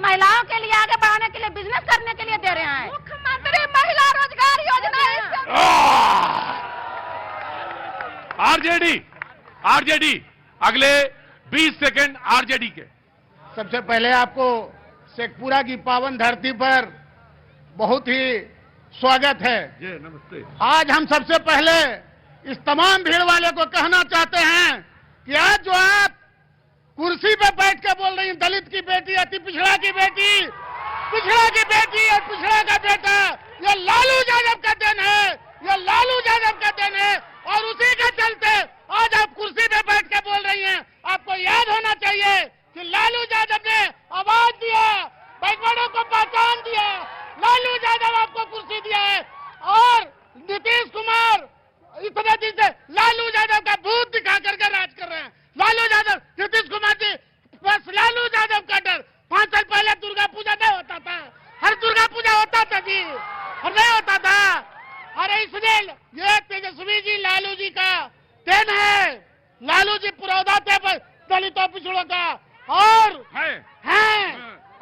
महिलाओं के लिए आगे बढ़ाने के लिए, बिजनेस करने के लिए दे रहे हैं। मुख्यमंत्री महिला रोजगार योजना। आरजेडी अगले 20 सेकंड आरजेडी के। सबसे पहले आपको शेखपुरा की पावन धरती पर बहुत ही स्वागत है। जी नमस्ते। आज हम सबसे पहले इस तमाम भीड़ वाले को कहना चाहते हैं कि आज जो आप कुर्सी पे बैठ के बोल रही हैं, दलित की बेटी, अति पिछड़ा की बेटी, पिछड़ा की बेटी और पिछड़ा का बेटा, ये लालू यादव का देन है, ये लालू यादव का देन है। और उसी के चलते आज आप कुर्सी पे बैठ के बोल रही हैं। आपको याद होना चाहिए कि लालू यादव ने आवाज दिया, बैकवर्डों को पहचान दिया, लालू यादव आपको कुर्सी दिया है। और नीतीश कुमार इतने दिन से लालू यादव का भूत दिखा करके राज कर रहे हैं। लालू यादव, नीतीश कुमार जी, बस लालू यादव का डर। 5 साल पहले दुर्गा पूजा नहीं होता था, हर दुर्गा पूजा होता था जी, और नहीं होता था। अरे इसलिए ये तेजस्वी जी लालू जी का देन है। लालू जी पुरौधा थे दलितों पिछड़ों का, और है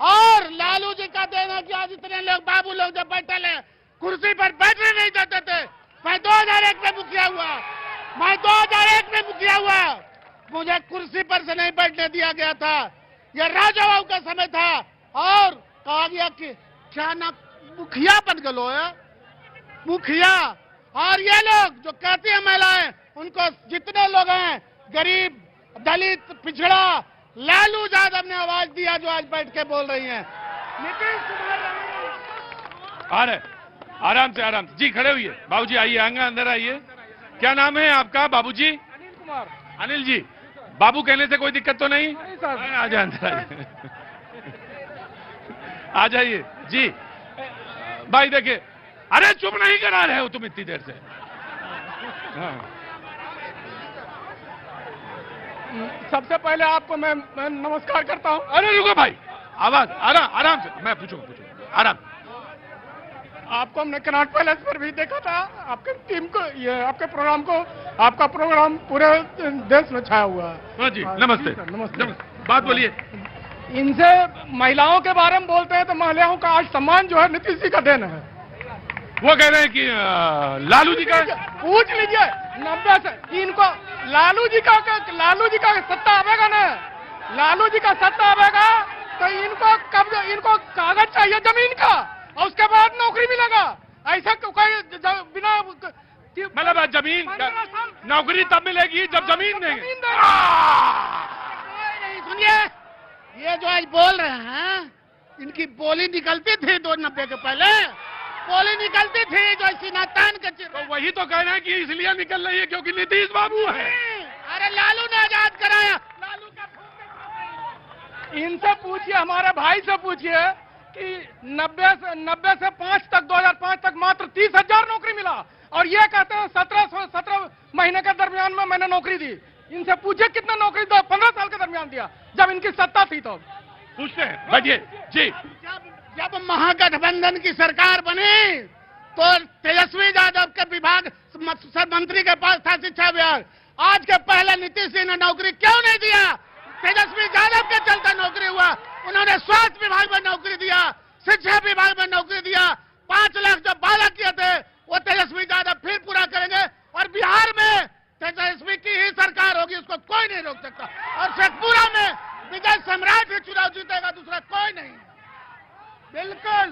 और लालू जी का देन है कि आज इतने लोग, बाबू लोग जब बैठे हैं कुर्सी पर बैठने नहीं देते थे। मैं 2001 में मुखिया हुआ, मैं 2001 में मुखिया हुआ, मुझे कुर्सी पर से नहीं बैठने दिया गया था। यह राजाओं का समय था और कहा गया कि क्या ना मुखिया बन गलो है, मुखिया। और ये लोग जो कहती है महिलाएं, उनको जितने लोग हैं गरीब, दलित, पिछड़ा, लालू यादव ने आवाज दिया जो आज बैठ के बोल रही हैं। नीतीश कुमार आराम से जी, खड़े हुई है। बाबूजी आइए, आगे अंदर आइए। क्या नाम है आपका बाबूजी? अनिल कुमार। अनिल जी, बाबू कहने से कोई दिक्कत तो नहीं? आ जाए अंदर, आइए, आ जाइए जी। भाई देखिए, अरे चुप नहीं करा रहे हो तुम इतनी देर से। हाँ। सबसे पहले आपको मैं नमस्कार करता हूं। अरे रुको भाई, आवाज आराम से, मैं पूछूंगा आराम। आपको हमने कनॉट पैलेस पर भी देखा था, आपके टीम को, ये आपके प्रोग्राम को, आपका प्रोग्राम पूरे देश में छाया हुआ है। हाँ जी, नमस्ते। नमस्ते। बात बोलिए। इनसे महिलाओं के बारे में बोलते हैं तो महिलाओं का आज सम्मान जो है नीतीश जी का देन है। वो कह रहे हैं कि लालू जी का, पूछ लीजिए 90 से इनको लालू जी का सत्ता आवेगा ना, लालू जी का सत्ता आवेगा तो इनको कागज चाहिए जमीन का, और उसके बाद नौकरी मिलेगा। ऐसा कोई बिना मतलब जमीन नौकरी तब मिलेगी जब जमीन देंगे। सुनिए, ये जो आज बोल रहे हैं, इनकी बोली निकलती थी 290 के पहले, बोली निकलती थी जो सीना तान के। तो वही तो कह रहे हैं कि इसलिए निकल रही है क्योंकि नीतीश बाबू है। अरे लालू ने आजाद कराया, लालू का। इनसे पूछिए, हमारे भाई से पूछिए कि 90 से 5 तक 2005 तक मात्र 30,000 नौकरी मिला, और ये कहते हैं 17 महीने के दरमियान में मैंने नौकरी दी। इनसे पूछिए कितना नौकरी 15 साल के दरमियान दिया जब इनकी सत्ता थी। तो पूछते हैं, बैठिए जी। जब महागठबंधन की सरकार बनी तो तेजस्वी यादव के विभाग मंत्री के पास था शिक्षा विभाग। आज के पहले नीतीश जी ने नौकरी क्यों नहीं दिया? तेजस्वी यादव के चलते नौकरी हुआ। उन्होंने स्वास्थ्य विभाग में नौकरी दिया, शिक्षा विभाग में नौकरी दिया। 5 लाख जो वादा किए थे वो तेजस्वी यादव फिर पूरा करेंगे, और बिहार में तेजस्वी की ही सरकार होगी, उसको कोई नहीं रोक सकता। और शेखपुरा में विजय सम्राट ही चुनाव जीतेगा, दूसरा कोई नहीं। बिल्कुल।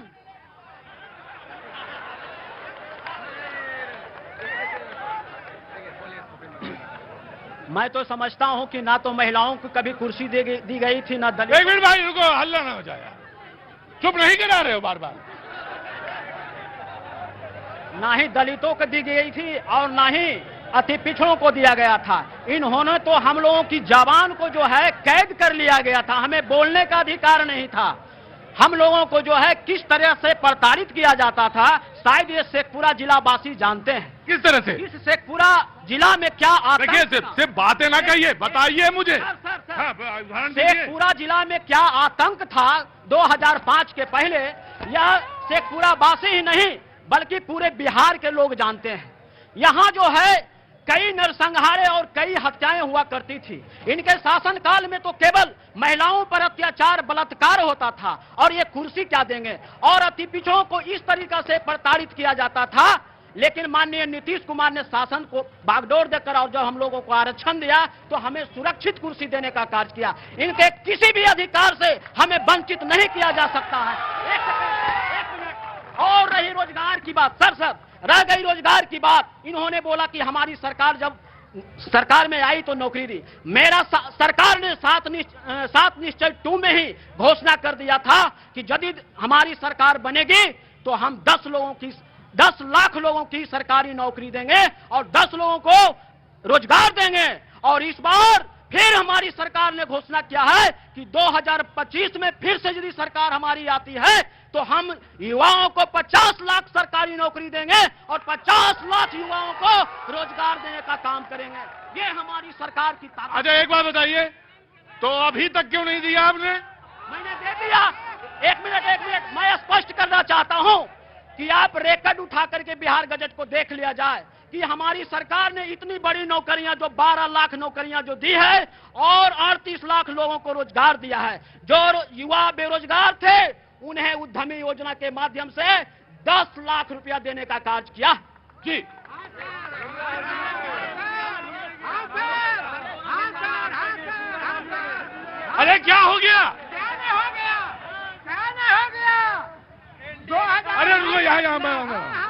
मैं तो समझता हूं कि ना तो महिलाओं को कभी कुर्सी दी गई थी, ना दलित। एक मिनट भाई रुको, हल्ला ना हो जाए, चुप नहीं करा रहे हो बार बार। ना ही दलितों को दी गई थी और ना ही अति पिछड़ों को दिया गया था। इन्होंने तो हम लोगों की जबान को जो है कैद कर लिया गया था, हमें बोलने का अधिकार नहीं था। हम लोगों को जो है किस तरह से प्रताड़ित किया जाता था, शायद ये शेखपुरा जिला वासी जानते हैं। किस तरह से? इस शेखपुरा जिला में क्या आता है? सिर्फ बातें ना कहिए, बताइए मुझे। शेखपुरा जिला में क्या आतंक था 2005 के पहले, यह शेखपुरा वासी ही नहीं बल्कि पूरे बिहार के लोग जानते हैं। यहाँ जो है कई नरसंहारें और कई हत्याएं हुआ करती थी। इनके शासनकाल में तो केवल महिलाओं पर अत्याचार बलात्कार होता था, और ये कुर्सी क्या देंगे, और अति पिछड़ों को इस तरीका से प्रताड़ित किया जाता था। लेकिन माननीय नीतीश कुमार ने शासन को बागडोर देकर और जब हम लोगों को आरक्षण दिया तो हमें सुरक्षित कुर्सी देने का कार्य किया। इनके किसी भी अधिकार से हमें वंचित नहीं किया जा सकता है। एक मिनट। और रही रोजगार की बात, सर रह गई रोजगार की बात। इन्होंने बोला कि हमारी सरकार जब सरकार में आई तो नौकरी दी। मेरा सरकार ने 7 निश्चय 2 में ही घोषणा कर दिया था कि यदि हमारी सरकार बनेगी तो हम 10 लाख लोगों की सरकारी नौकरी देंगे और 10 लोगों को रोजगार देंगे। और इस बार फिर हमारी सरकार ने घोषणा किया है कि 2025 में फिर से यदि सरकार हमारी आती है तो हम युवाओं को 50 लाख सरकारी नौकरी देंगे और 50 लाख युवाओं को रोजगार देने का काम करेंगे। ये हमारी सरकार की ताकत। अच्छा एक बात बताइए, तो अभी तक क्यों नहीं दिया आपने? मैंने दे दिया। एक मिनट, मैं स्पष्ट करना चाहता हूं कि आप रिकॉर्ड उठा करके बिहार गजट को देख लिया जाए कि हमारी सरकार ने इतनी बड़ी नौकरियां, जो 12 लाख नौकरियां जो दी है और 38 लाख लोगों को रोजगार दिया है। जो युवा बेरोजगार थे उन्हें उद्यमी योजना के माध्यम से 10 लाख रुपया देने का कार्य किया। जी अरे क्या हो गया? अरे रुको, यहाँ मैं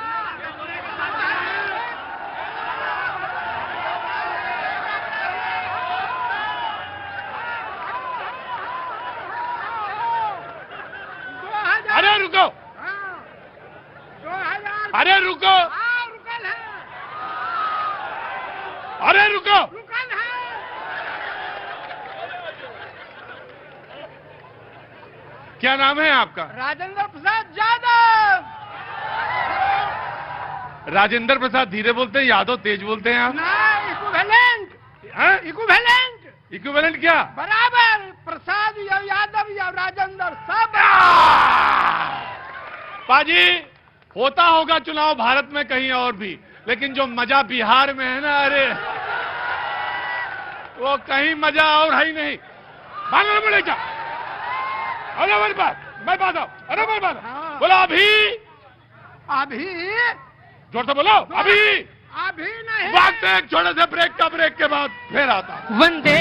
अरे रुको, अरे रुको, अरे रुको। क्या नाम है आपका? राजेंद्र प्रसाद यादव। राजेंद्र प्रसाद धीरे बोलते हैं, यादव तेज बोलते हैं आप? इक्विवेलेंट क्या? बराबर, प्रसाद या यादव या राजेंद्र सब। पाजी होता होगा चुनाव भारत में कहीं और भी, लेकिन जो मजा बिहार में है ना, अरे वो कहीं मजा और है ही नहीं। भागना पड़ेगा। अरे मेरी बात, मैं बात आऊं। अरे मेरी बात बोलो। अभी जोर से बोलो। अभी नहीं। वक्त एक छोटे से ब्रेक के बाद फिर आता। वंदे